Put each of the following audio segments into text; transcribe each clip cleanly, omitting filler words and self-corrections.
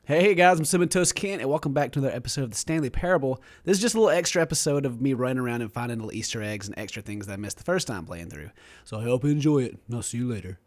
Hey guys, I'm CinnamonToastKen, and welcome back to another episode of the Stanley Parable. This is just a little extra episode of me running around and finding little Easter eggs and extra things that I missed the first time playing through. So I hope you enjoy it, and I'll see you later.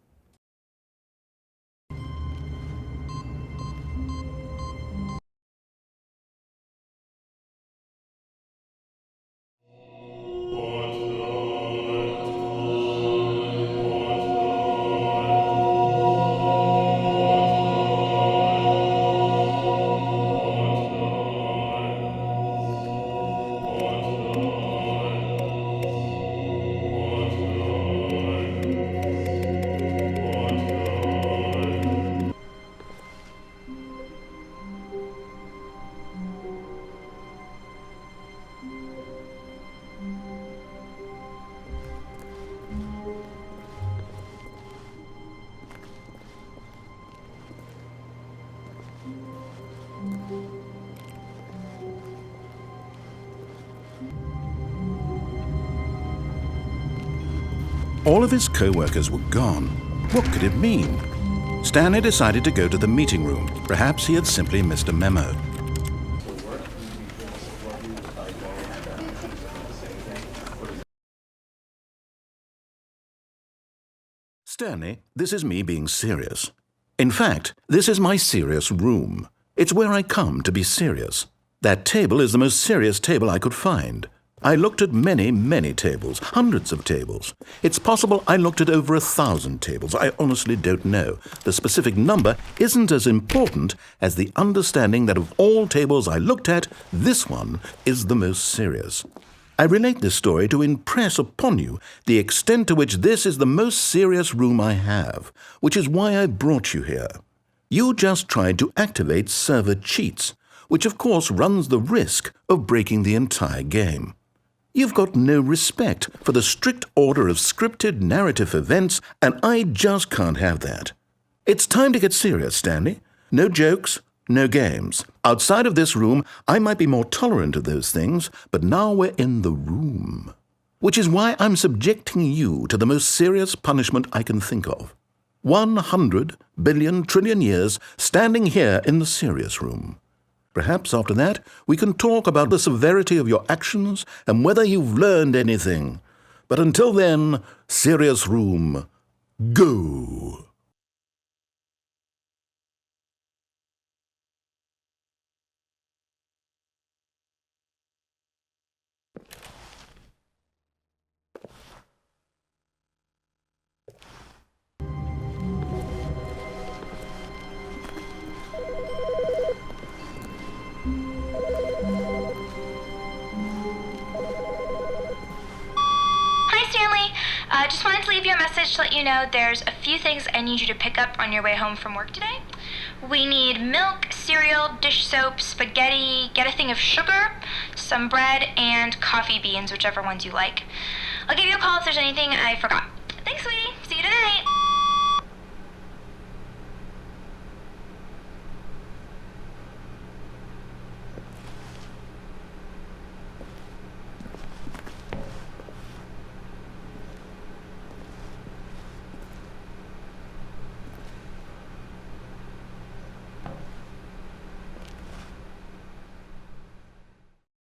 All of his co-workers were gone. What could it mean? Stanley decided to go to the meeting room. Perhaps he had simply missed a memo. Stanley, this is me being serious. In fact, this is my serious room. It's where I come to be serious. That table is the most serious table I could find. I looked at many tables, hundreds of tables. It's possible I looked at over 1,000 tables. I honestly don't know. The specific number isn't as important as the understanding that of all tables I looked at, this one is the most serious. I relate this story to impress upon you the extent to which this is the most serious room I have, which is why I brought you here. You just tried to activate server cheats, which of course runs the risk of breaking the entire game. You've got no respect for the strict order of scripted narrative events, and I just can't have that. It's time to get serious, Stanley. No jokes, no games. Outside of this room, I might be more tolerant of those things, but now we're in the room. Which is why I'm subjecting you to the most serious punishment I can think of. 100 billion trillion years standing here in the serious room. Perhaps after that, we can talk about the severity of your actions and whether you've learned anything. But until then, serious room, go! Just wanted to leave you a message to let you know there's a few things I need you to pick up on your way home from work today. We need milk, cereal, dish soap, spaghetti, get a thing of sugar, some bread, and coffee beans, whichever ones you like. I'll give you a call if there's anything I forgot. Thanks, sweetie. See you tonight.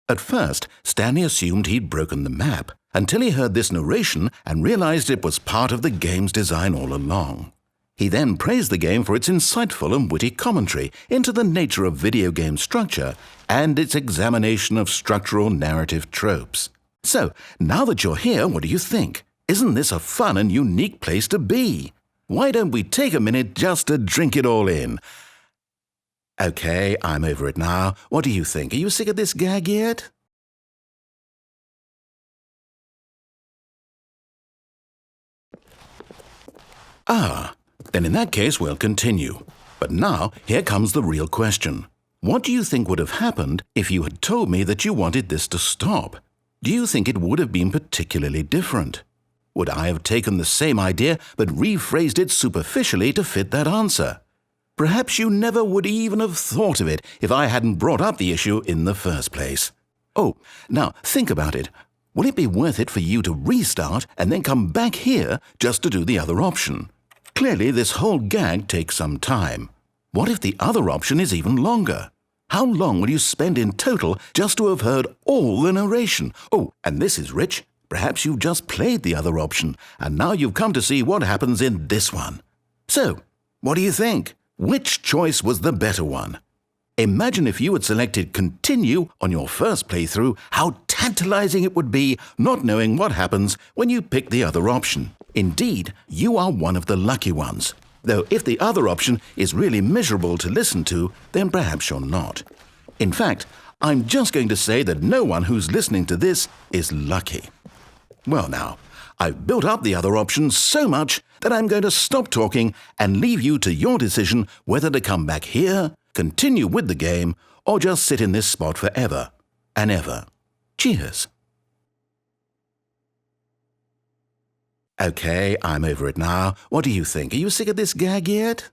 At first, Stanley assumed he'd broken the map, until he heard this narration and realized it was part of the game's design all along. He then praised the game for its insightful and witty commentary into the nature of video game structure and its examination of structural narrative tropes. So, now that you're here, what do you think? Isn't this a fun and unique place to be? Why don't we take a minute just to drink it all in? Okay, I'm over it now. What do you think? Are you sick of this gag yet? Then in that case we'll continue. But now, here comes the real question. What do you think would have happened if you had told me that you wanted this to stop? Do you think it would have been particularly different? Would I have taken the same idea but rephrased it superficially to fit that answer? Perhaps you never would even have thought of it if I hadn't brought up the issue in the first place. Oh, now think about it. Will it be worth it for you to restart and then come back here just to do the other option? Clearly, this whole gag takes some time. What if the other option is even longer? How long will you spend in total just to have heard all the narration? Oh, and this is rich. Perhaps you've just played the other option, and now you've come to see what happens in this one. So, what do you think? Which choice was the better one? Imagine if you had selected Continue on your first playthrough, how tantalizing it would be not knowing what happens when you pick the other option. Indeed, you are one of the lucky ones. Though if the other option is really miserable to listen to, then perhaps you're not. In fact, I'm just going to say that no one who's listening to this is lucky. Well now, I've built up the other option so much that I'm going to stop talking and leave you to your decision whether to come back here, continue with the game, or just sit in this spot forever and ever. Cheers. Okay, I'm over it now. What do you think? Are you sick of this gag yet?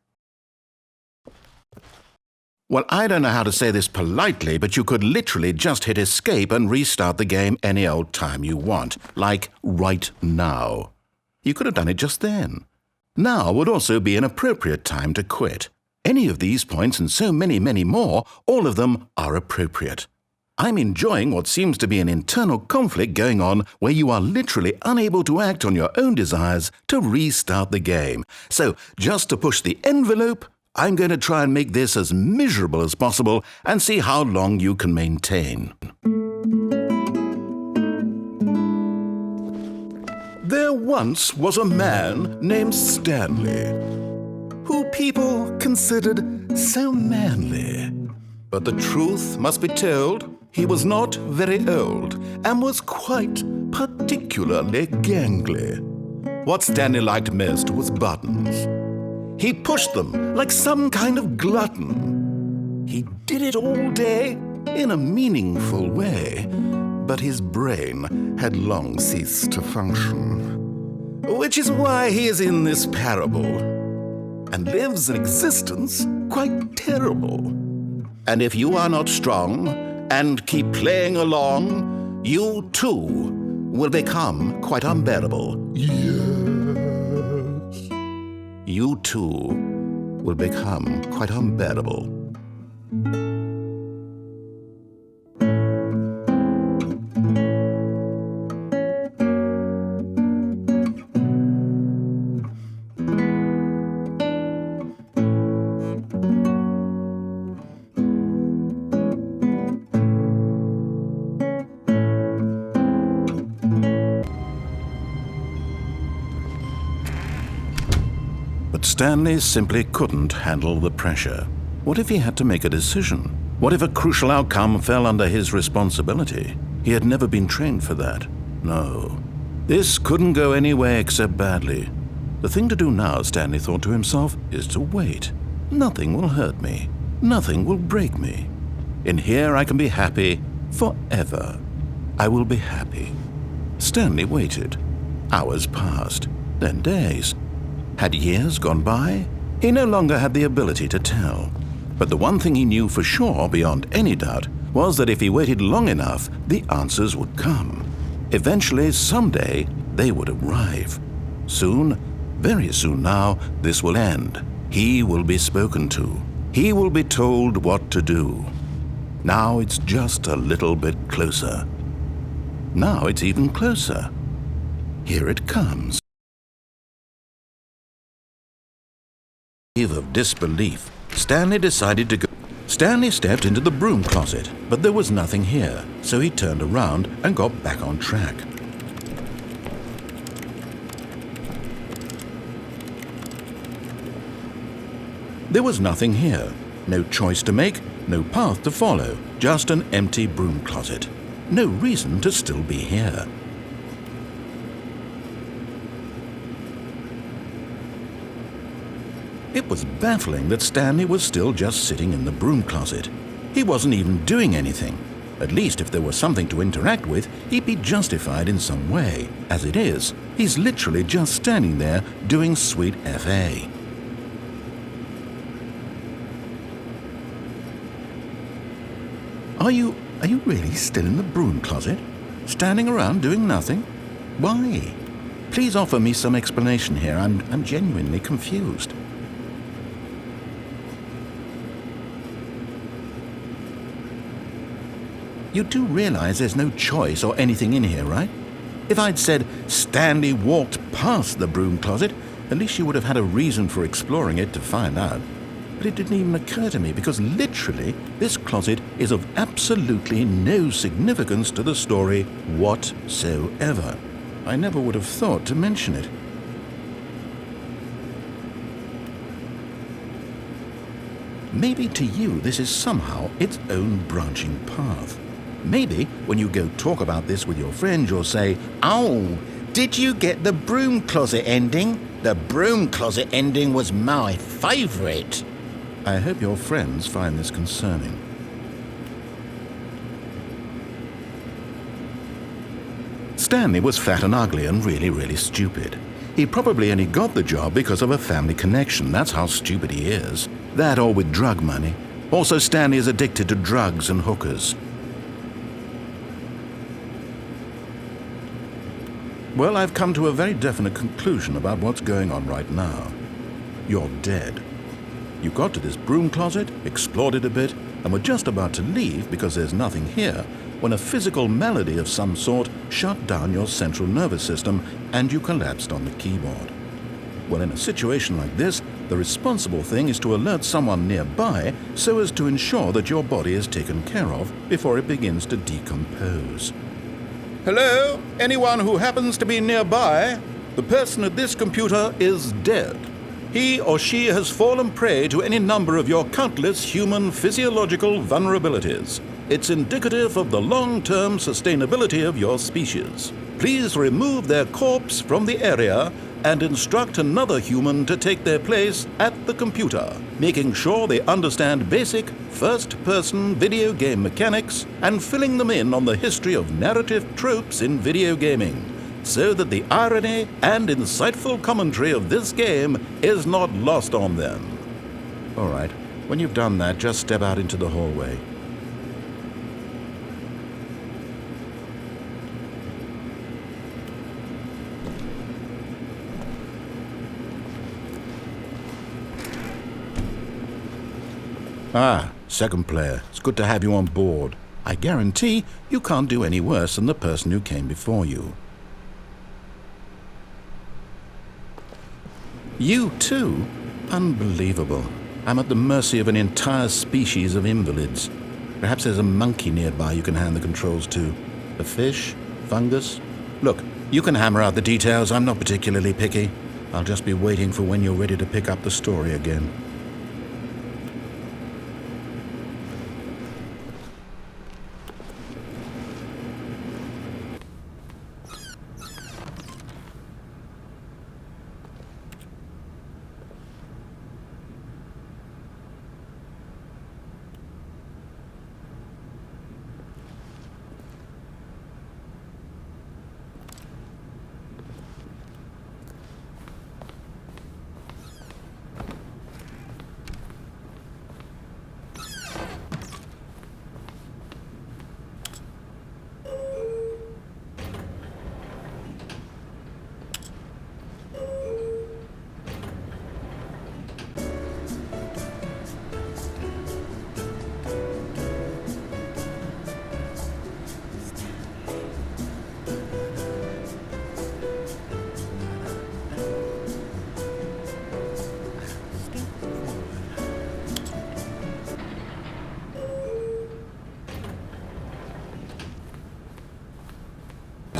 Well, I don't know how to say this politely, but you could literally just hit escape and restart the game any old time you want, like right now. You could have done it just then. Now would also be an appropriate time to quit. Any of these points and so many, many more, all of them are appropriate. I'm enjoying what seems to be an internal conflict going on where you are literally unable to act on your own desires to restart the game. So, just to push the envelope, I'm going to try and make this as miserable as possible and see how long you can maintain. There once was a man named Stanley, who people considered so manly. But the truth must be told, he was not very old and was quite particularly gangly. What Stanley liked most was buttons. He pushed them like some kind of glutton. He did it all day in a meaningful way, but his brain had long ceased to function. Which is why he is in this parable and lives an existence quite terrible. And if you are not strong and keep playing along, you too will become quite unbearable. Yes. You too will become quite unbearable. But Stanley simply couldn't handle the pressure. What if he had to make a decision? What if a crucial outcome fell under his responsibility? He had never been trained for that. No. This couldn't go any way except badly. The thing to do now, Stanley thought to himself, is to wait. Nothing will hurt me. Nothing will break me. In here I can be happy forever. I will be happy. Stanley waited. Hours passed, then days. Had years gone by? He no longer had the ability to tell. But the one thing he knew for sure, beyond any doubt, was that if he waited long enough, the answers would come. Eventually, someday, they would arrive. Soon, very soon now, this will end. He will be spoken to. He will be told what to do. Now it's just a little bit closer. Now it's even closer. Here it comes. Of disbelief, Stanley decided to go. Stanley stepped into the broom closet, but there was nothing here, so he turned around and got back on track. There was nothing here, no choice to make, no path to follow, just an empty broom closet. No reason to still be here. It was baffling that Stanley was still just sitting in the broom closet. He wasn't even doing anything. At least if there was something to interact with, he'd be justified in some way. As it is, he's literally just standing there doing sweet FA. Are you really still in the broom closet? Standing around doing nothing? Why? Please offer me some explanation here. I'm genuinely confused. You do realize there's no choice or anything in here, right? If I'd said Stanley walked past the broom closet, at least you would have had a reason for exploring it to find out. But it didn't even occur to me because literally this closet is of absolutely no significance to the story whatsoever. I never would have thought to mention it. Maybe to you this is somehow its own branching path. Maybe when you go talk about this with your friends, you'll say, "Oh, did you get the broom closet ending? The broom closet ending was my favorite." I hope your friends find this concerning. Stanley was fat and ugly and really stupid. He probably only got the job because of a family connection. That's how stupid he is. That or with drug money. Also, Stanley is addicted to drugs and hookers. Well, I've come to a very definite conclusion about what's going on right now. You're dead. You got to this broom closet, explored it a bit, and were just about to leave because there's nothing here, when a physical malady of some sort shut down your central nervous system and you collapsed on the keyboard. Well, in a situation like this, the responsible thing is to alert someone nearby so as to ensure that your body is taken care of before it begins to decompose. Hello? Anyone who happens to be nearby? The person at this computer is dead. He or she has fallen prey to any number of your countless human physiological vulnerabilities. It's indicative of the long-term sustainability of your species. Please remove their corpse from the area and instruct another human to take their place at the computer, making sure they understand basic first-person video game mechanics and filling them in on the history of narrative tropes in video gaming, so that the irony and insightful commentary of this game is not lost on them. All right, when you've done that, just step out into the hallway. Ah, second player. It's good to have you on board. I guarantee you can't do any worse than the person who came before you. You too? Unbelievable. I'm at the mercy of an entire species of invalids. Perhaps there's a monkey nearby you can hand the controls to. A fish? Fungus? Look, you can hammer out the details. I'm not particularly picky. I'll just be waiting for when you're ready to pick up the story again.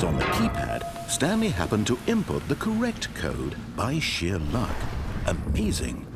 On the keypad, Stanley happened to input the correct code by sheer luck. Amazing.